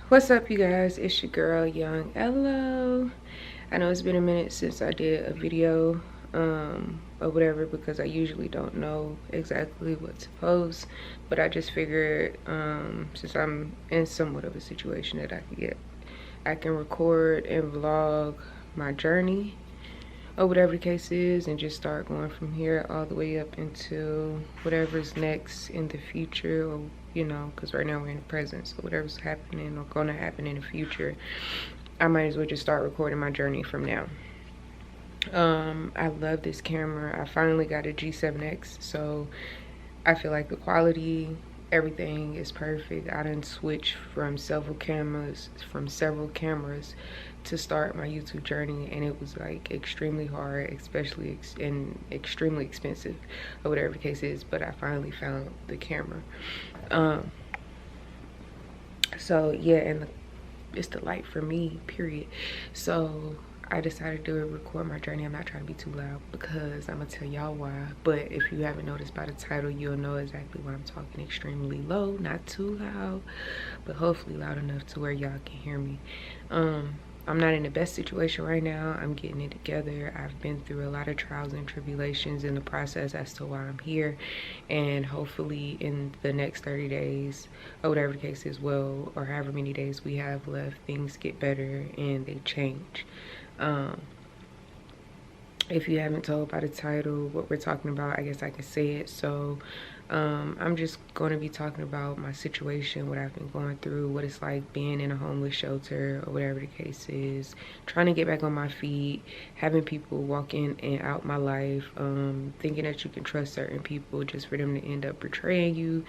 What's up, you guys? It's your girl Young Hello. I know it's been a minute since I did a video or whatever, because I usually don't know exactly what to post, but I just figured since I'm in somewhat of a situation that I can record and vlog my journey or whatever the case is, and just start going from here all the way up into whatever's next in the future, or because right now we're in the present, so whatever's happening or gonna happen in the future, I might as well just start recording my journey from now. I love this camera. I finally got a G7X, so I feel like the quality, everything is perfect. I done switched from several cameras to start my YouTube journey, and it was like extremely hard, especially and extremely expensive, or whatever the case is, but I finally found the camera. So yeah, and it's the light for me, period. So I decided to record my journey. I'm not trying to be too loud because I'm gonna tell y'all why, but if you haven't noticed by the title, you'll know exactly why I'm talking extremely low, not too loud, but hopefully loud enough to where y'all can hear me. I'm not in the best situation right now. I'm getting it together. I've been through a lot of trials and tribulations in the process as to why I'm here, and hopefully in the next 30 days or whatever the case is, well, or however many days we have left, things get better and they change. If you haven't told by the title what we're talking about, I guess I can say it. So I'm just going to be talking about my situation, what I've been going through, what it's like being in a homeless shelter or whatever the case is, trying to get back on my feet, having people walk in and out my life, thinking that you can trust certain people just for them to end up betraying you,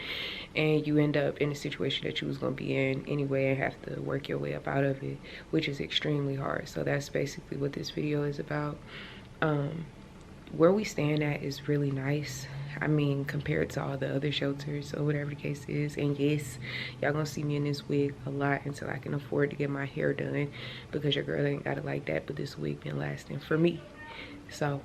and you end up in a situation that you was going to be in anyway and have to work your way up out of it, which is extremely hard. So that's basically what this video is about. Where we stand at is really nice. I mean, compared to all the other shelters or whatever the case is. And yes, y'all gonna see me in this wig a lot until I can afford to get my hair done, because your girl ain't got it like that, but this wig been lasting for me. So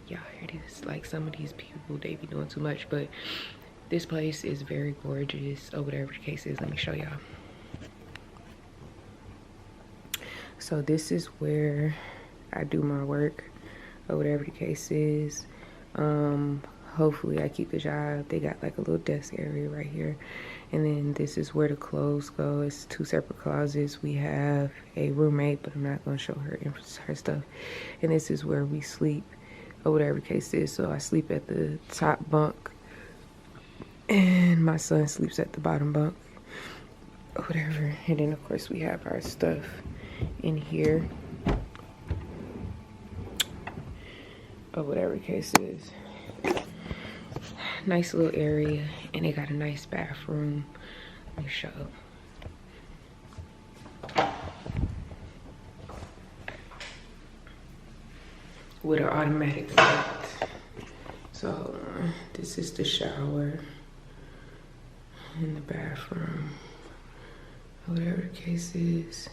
y'all hear this? Like, some of these people, they be doing too much, but this place is very gorgeous or whatever the case is. Let me show y'all. So this is where I do my work or whatever the case is. Hopefully I keep the job. They got like a little desk area right here, and then this is where the clothes go. It's two separate closets. We have a roommate, but I'm not gonna show her stuff. And this is where we sleep or whatever the case is. So I sleep at the top bunk and my son sleeps at the bottom bunk or whatever. And then of course we have our stuff in here or whatever the case is. Nice little area, and they got a nice bathroom. Let me show. With an automatic light. So this is the shower in the bathroom, whatever the case is.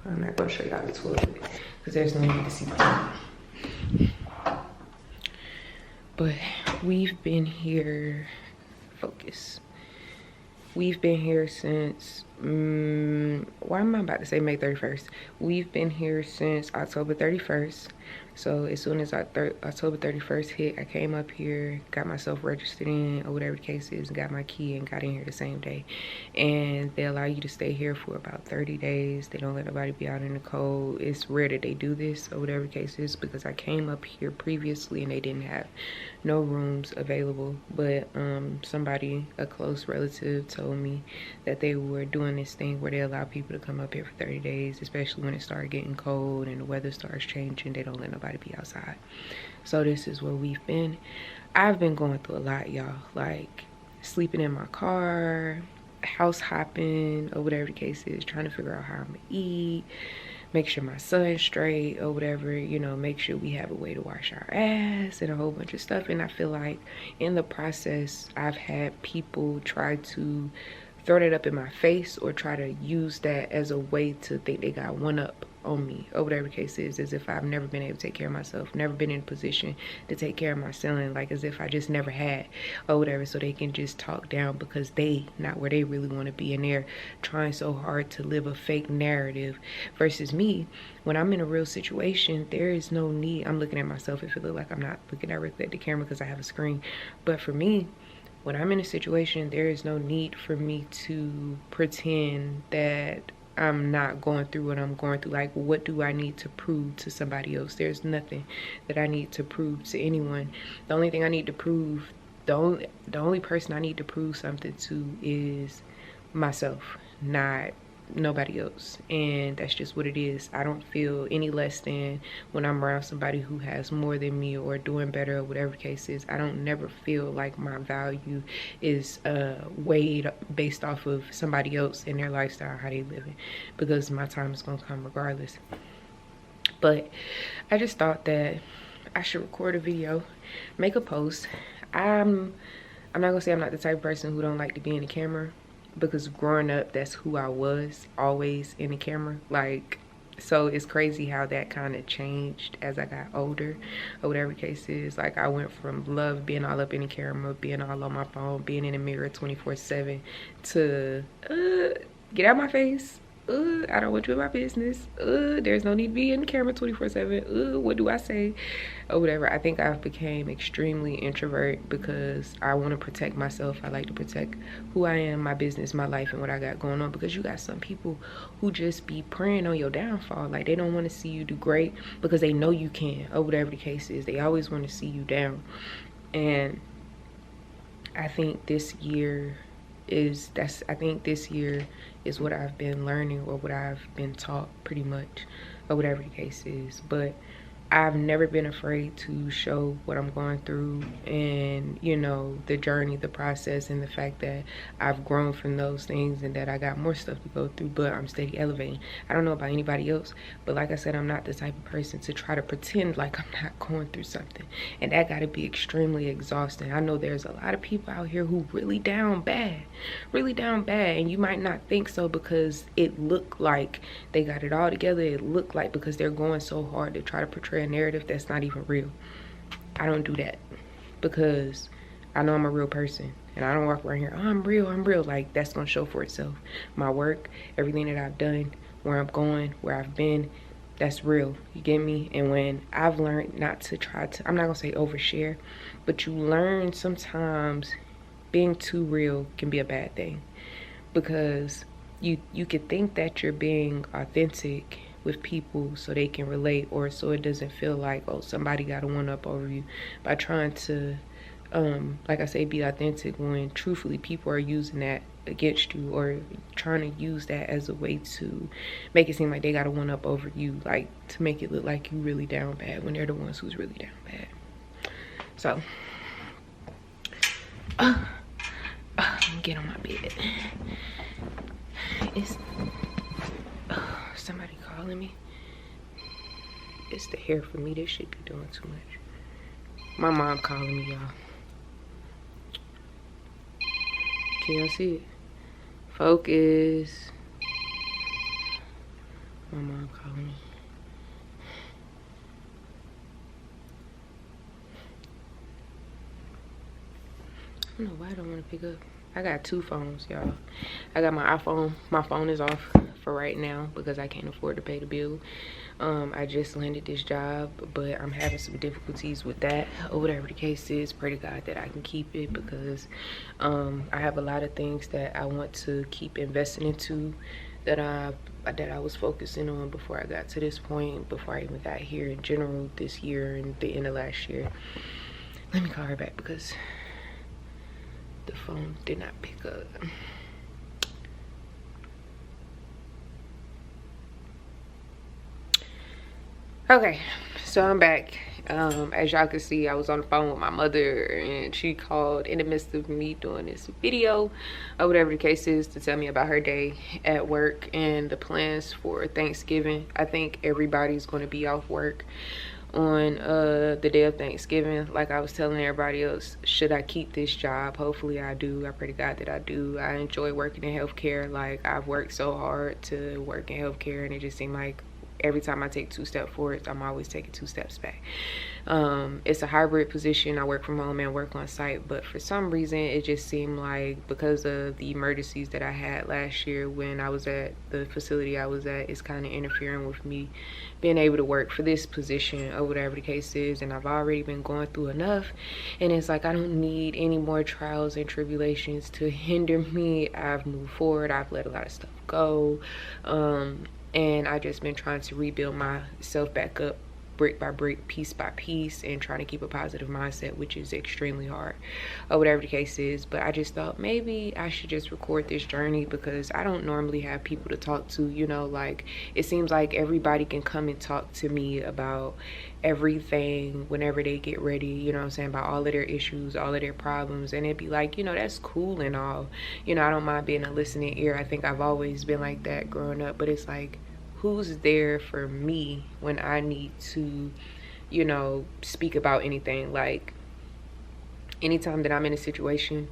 I'm not gonna show y'all the toilet because there's no need to see the toilet. But we've been here, focus. We've been here since, why am I about to say May 31st? We've been here since October 31st. So as soon as October 31st hit, I came up here, got myself registered in, or whatever the case is, got my key and got in here the same day. And they allow you to stay here for about 30 days. They don't let nobody be out in the cold. It's rare that they do this, or whatever the case is, because I came up here previously and they didn't have no rooms available. But somebody, a close relative, told me that they were doing this thing where they allow people to come up here for 30 days, especially when it started getting cold and the weather starts changing. They don't let nobody be outside. So this is where we've been. I've been going through a lot, y'all. Like, sleeping in my car, house hopping, or whatever the case is, trying to figure out how I'm gonna eat, make sure my son's straight or whatever, make sure we have a way to wash our ass and a whole bunch of stuff. And I feel like in the process, I've had people try to throw that up in my face or try to use that as a way to think they got one up on me, or whatever the case is, as if I've never been able to take care of myself, never been in a position to take care of my son, like as if I just never had, or whatever, so they can just talk down because they not where they really want to be, and they're trying so hard to live a fake narrative. Versus me, when I'm in a real situation, there is no need. I'm looking at myself. If it look like I'm not looking directly at the camera because I have a screen, but for me, when I'm in a situation, there is no need for me to pretend that I'm not going through what I'm going through. Like, what do I need to prove to somebody else? There's nothing that I need to prove to anyone. The only thing I need to prove, the only person I need to prove something to is myself, not nobody else. And that's just what it is. I don't feel any less than when I'm around somebody who has more than me or doing better or whatever the case is. I don't never feel like my value is weighed based off of somebody else and their lifestyle, how they living, because my time is gonna come regardless. But I just thought that I should record a video, make a post. I'm not gonna say I'm not the type of person who don't like to be in the camera, because growing up, that's who I was, always in the camera. Like, so it's crazy how that kind of changed as I got older, or whatever the case is. Like, I went from love being all up in the camera, being all on my phone, being in the mirror 24/7 to get out my face. I don't want you in my business. There's no need to be in the camera 24/7. What do I say? Or whatever. I think I've became extremely introvert because I want to protect myself. I like to protect who I am, my business, my life, and what I got going on. Because you got some people who just be preying on your downfall. Like, they don't want to see you do great because they know you can, or whatever the case is. They always want to see you down. And I think this year is what I've been learning, or what I've been taught, pretty much, or whatever the case is. But I've never been afraid to show what I'm going through, and you know, the journey, the process, and the fact that I've grown from those things and that I got more stuff to go through, but I'm steady elevating. I don't know about anybody else, but like I said, I'm not the type of person to try to pretend like I'm not going through something, and that got to be extremely exhausting. I know there's a lot of people out here who really down bad, and you might not think so because it looked like they got it all together. It looked like because they're going so hard to try to portray a narrative that's not even real. I don't do that because I know I'm a real person, and I don't walk around here, oh, I'm real. Like, that's gonna show for itself. My work, everything that I've done, where I'm going, where I've been, that's real. You get me? And when I've learned not to try to, I'm not gonna say overshare, but you learn sometimes being too real can be a bad thing, because you could think that you're being authentic with people so they can relate, or so it doesn't feel like, oh, somebody got a one up over you, by trying to like I say, be authentic, when truthfully people are using that against you, or trying to use that as a way to make it seem like they got a one up over you, like to make it look like you really down bad when they're the ones who's really down bad. So I'm gonna get on my bed. It's somebody calling me. It's the hair for me. This should be doing too much. My mom calling me, y'all. Can y'all see it? Focus. My mom calling me. I don't know why I don't want to pick up. I got two phones, y'all. I got my iPhone. My phone is off for right now because I can't afford to pay the bill. I just landed this job, but I'm having some difficulties with that, or whatever the case is. Pray to God that I can keep it, because I have a lot of things that I want to keep investing into, that I was focusing on before I got to this point, before I even got here in general this year and the end of last year. Let me call her back because the phone did not pick up. Okay, so I'm back. As y'all can see, I was on the phone with my mother, and she called in the midst of me doing this video, or whatever the case is, to tell me about her day at work and the plans for Thanksgiving. I think everybody's going to be off work on the day of Thanksgiving. Like I was telling everybody else, should I keep this job? Hopefully I do. I pray to God that I do. I enjoy working in healthcare. Like, I've worked so hard to work in healthcare, and it just seemed like every time I take 2 steps forward, I'm always taking 2 steps back. It's a hybrid position. I work from home and work on site, but for some reason it just seemed like because of the emergencies that I had last year when I was at the facility I was at, it's kind of interfering with me being able to work for this position or whatever the case is. And I've already been going through enough, and it's like I don't need any more trials and tribulations to hinder me. I've moved forward, I've let a lot of stuff go, and I just been trying to rebuild myself back up brick by brick, piece by piece, and trying to keep a positive mindset, which is extremely hard or whatever the case is. But I just thought maybe I should just record this journey because I don't normally have people to talk to, you know. Like, it seems like everybody can come and talk to me about everything whenever they get ready, you know what I'm saying, about all of their issues, all of their problems, and it'd be like, you know, that's cool and all, you know, I don't mind being a listening ear. I think I've always been like that growing up, but it's like, who's there for me when I need to, you know, speak about anything? Like, anytime that I'm in a situation,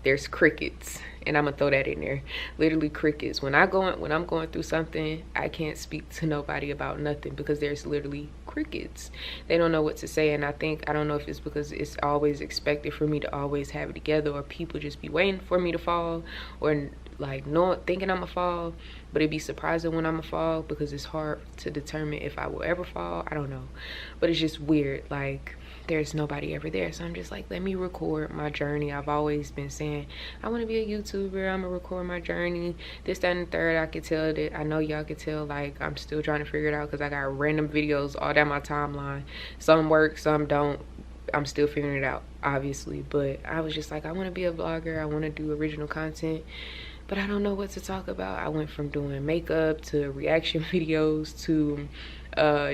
there's crickets, and I'm gonna throw that in there. Literally crickets. When I'm going through something, I can't speak to nobody about nothing because there's literally crickets. They don't know what to say, and I don't know if it's because it's always expected for me to always have it together, or people just be waiting for me to fall, or like thinking I'm gonna fall, but it'd be surprising when I'm gonna fall because it's hard to determine if I will ever fall. I don't know, but it's just weird. Like, there's nobody ever there, so I'm just like, let me record my journey. I've always been saying I want to be a YouTuber. I'm gonna record my journey, this, that, and the third. I could tell that, I know y'all could tell, like, I'm still trying to figure it out because I got random videos all down my timeline. Some work, some don't. I'm still figuring it out, obviously, but I was just like, I want to be a vlogger. I want to do original content, but I don't know what to talk about. I went from doing makeup to reaction videos to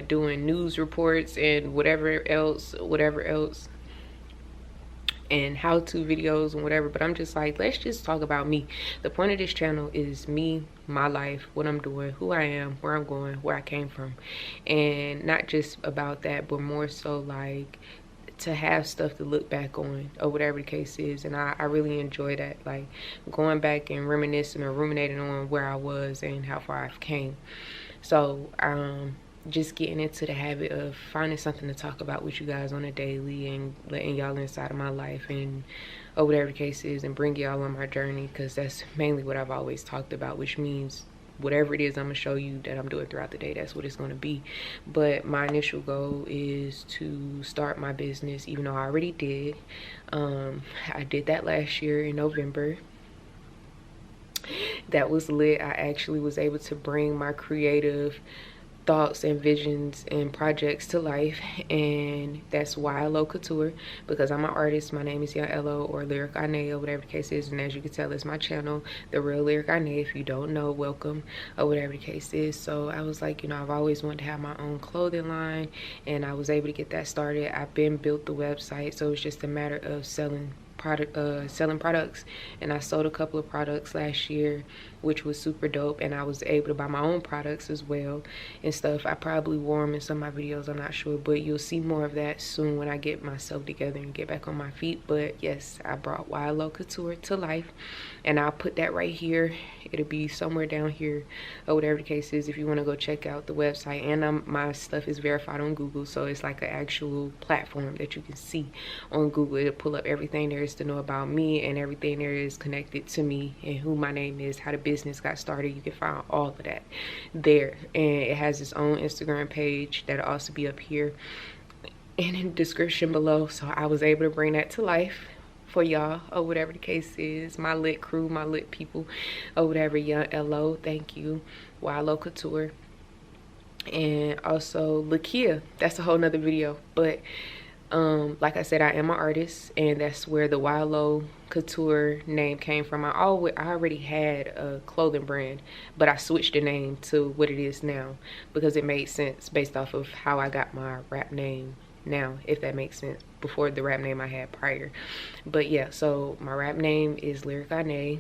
doing news reports and whatever else, and how-to videos and whatever. But I'm just like, let's just talk about me. The point of this channel is me, my life, what I'm doing, who I am, where I'm going, where I came from, and not just about that, but more so like to have stuff to look back on or whatever the case is. And I really enjoy that, like going back and reminiscing or ruminating on where I was and how far I've came. So just getting into the habit of finding something to talk about with you guys on a daily and letting y'all inside of my life and or whatever the case is, and bring y'all on my journey, because that's mainly what I've always talked about, which means whatever it is I'm gonna show you that I'm doing throughout the day, that's what it's gonna be. But my initial goal is to start my business, even though I already did. I did that last year in November. That was lit. I actually was able to bring my creative thoughts and visions and projects to life, and that's why I love couture, because I'm an artist. My name is Young Elo, or LyricOna, or whatever the case is, and as you can tell, it's my channel, The Real LyricOna. If you don't know, welcome, or whatever the case is. So I was like, you know, I've always wanted to have my own clothing line, and I was able to get that started. I've been built the website, so it's just a matter of selling products, and I sold a couple of products last year, which was super dope, and I was able to buy my own products as well and stuff. I probably wore them in some of my videos, I'm not sure, but you'll see more of that soon when I get myself together and get back on my feet. But yes, I brought YLO Couture to life, and I'll put that right here. It'll be somewhere down here or whatever the case is if you want to go check out the website. And my stuff is verified on Google, so it's like an actual platform that you can see on Google. It'll pull up everything there is to know about me, and everything there is connected to me and who my name is, how the business got started. You can find all of that there, and it has its own Instagram page that'll also be up here and in the description below. So I was able to bring that to life for y'all, or whatever the case is, my lit crew, my lit people, or whatever. Young Elo, thank you. YLO Couture. And also Lakia, that's a whole nother video. But like I said, I am an artist, and that's where the YLO Couture name came from. I already had a clothing brand, but I switched the name to what it is now because it made sense based off of how I got my rap name now, if that makes sense, before the rap name I had prior. But yeah, so my rap name is LyricOna.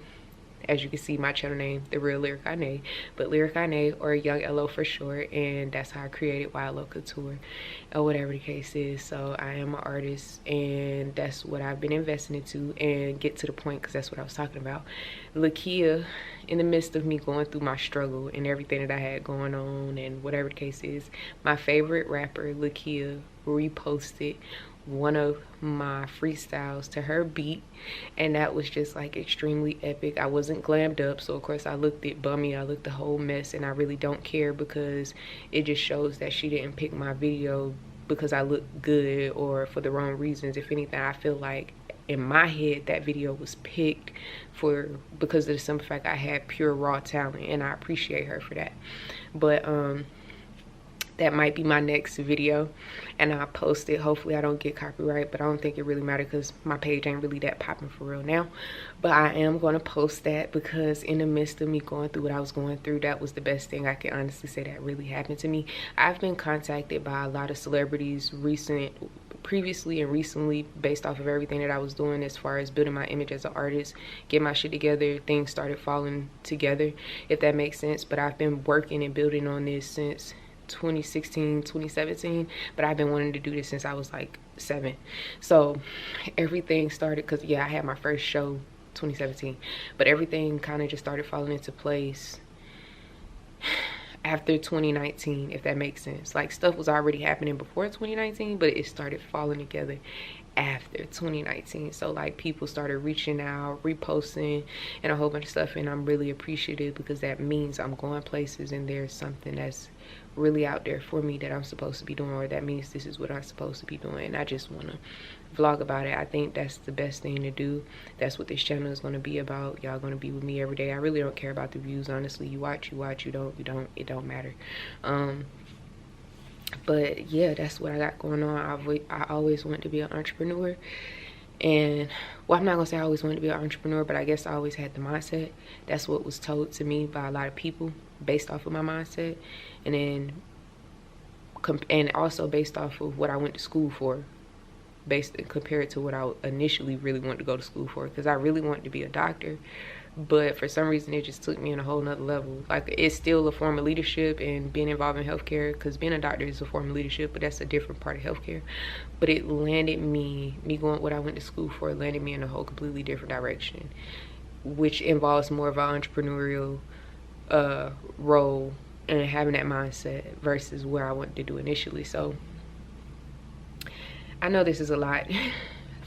As you can see, my channel name, The Real Lyricona, but Lyricona or Young LO for short, and that's how I created YLO Couture or whatever the case is. So I am an artist, and that's what I've been investing into. And get to the point, because that's what I was talking about. Lakia, in the midst of me going through my struggle and everything that I had going on and whatever the case is, my favorite rapper, Lakia, reposted one of my freestyles to her beat, and that was just like extremely epic. I wasn't glammed up, so of course I looked it bummy, I looked a whole mess, and I really don't care, because it just shows that she didn't pick my video because I look good or for the wrong reasons. If anything, I feel like in my head that video was picked for because of the simple fact I had pure raw talent, and I appreciate her for that. But that might be my next video, and I'll post it. Hopefully I don't get copyright, but I don't think it really matters because my page ain't really that popping for real now. But I am going to post that, because in the midst of me going through what I was going through, that was the best thing I can honestly say that really happened to me. I've been contacted by a lot of celebrities previously and recently, based off of everything that I was doing as far as building my image as an artist, get my shit together. Things started falling together, if that makes sense. But I've been working and building on this since 2016, 2017, but I've been wanting to do this since I was like 7. So everything started because, yeah, I had my first show 2017, but everything kind of just started falling into place after 2019, if that makes sense. Like, stuff was already happening before 2019, but it started falling together after 2019. So like, people started reaching out, reposting, and a whole bunch of stuff, and I'm really appreciative, because that means I'm going places and there's something that's really out there for me that I'm supposed to be doing, or that means this is what I'm supposed to be doing, and I just want to vlog about it. I think that's the best thing to do. That's what this channel is going to be about. Y'all going to be with me every day. I really don't care about the views, honestly. You watch, you don't, it don't matter. But yeah, that's what I got going on. I always wanted to be an entrepreneur, and well, I'm not gonna say I always wanted to be an entrepreneur, but I guess I always had the mindset. That's what was told to me by a lot of people based off of my mindset, and then and also based off of what I went to school for, compared to what I initially really wanted to go to school for, because I really wanted to be a doctor, but for some reason it just took me on a whole nother level. Like, it's still a form of leadership and being involved in healthcare, because being a doctor is a form of leadership, but that's a different part of healthcare. But it landed me going what I went to school for, landed me in a whole completely different direction, which involves more of an entrepreneurial role and having that mindset versus where I wanted to do initially. So I know this is a lot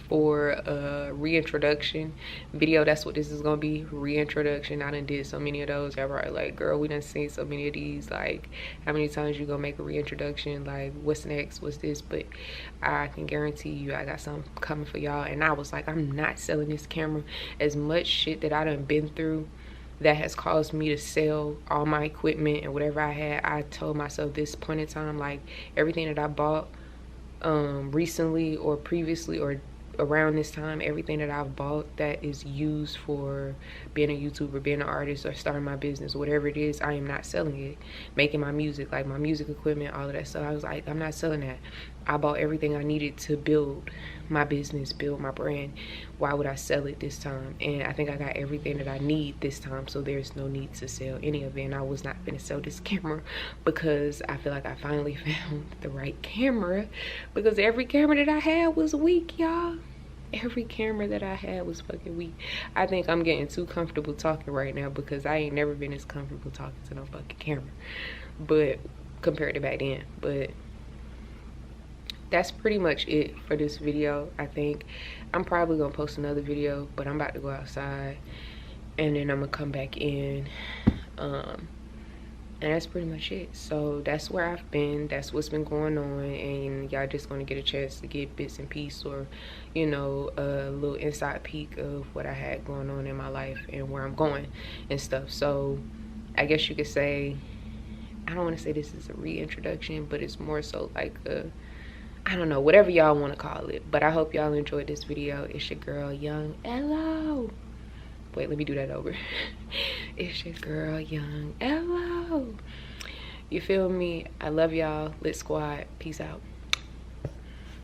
for a reintroduction video. That's what this is gonna be, reintroduction. I done did so many of those. Y'all probably like, girl, we done seen so many of these. Like, how many times you gonna make a reintroduction? Like, what's next, what's this? But I can guarantee you I got something coming for y'all. And I was like, I'm not selling this camera. As much shit that I done been through that has caused me to sell all my equipment and whatever I had, I told myself this point in time, like, everything that I bought recently or previously or around this time, everything that I've bought that is used for being a YouTuber, being an artist, or starting my business, whatever it is, I am not selling it. Making my music, like my music equipment, all of that stuff, I was like, I'm not selling that. I bought everything I needed to build my business, build my brand. Why would I sell it this time? And I think I got everything that I need this time, so there's no need to sell any of it. And I was not gonna sell this camera, because I feel like I finally found the right camera, because every camera that I had was weak, y'all. Every camera that I had was fucking weak. I think I'm getting too comfortable talking right now, because I ain't never been as comfortable talking to no fucking camera, but compared to back then. But that's pretty much it for this video. I think I'm probably gonna post another video, but I'm about to go outside and then I'm gonna come back in, and that's pretty much it. So that's where I've been, that's what's been going on, and y'all just gonna get a chance to get bits and pieces, or you know, a little inside peek of what I had going on in my life and where I'm going and stuff. So I guess you could say, I don't want to say this is a reintroduction, but it's more so like a, I don't know, whatever y'all want to call it. But I hope y'all enjoyed this video. It's your girl, Young LO. Wait, let me do that over. It's your girl, Young LO. You feel me? I love y'all. Lit Squad. Peace out.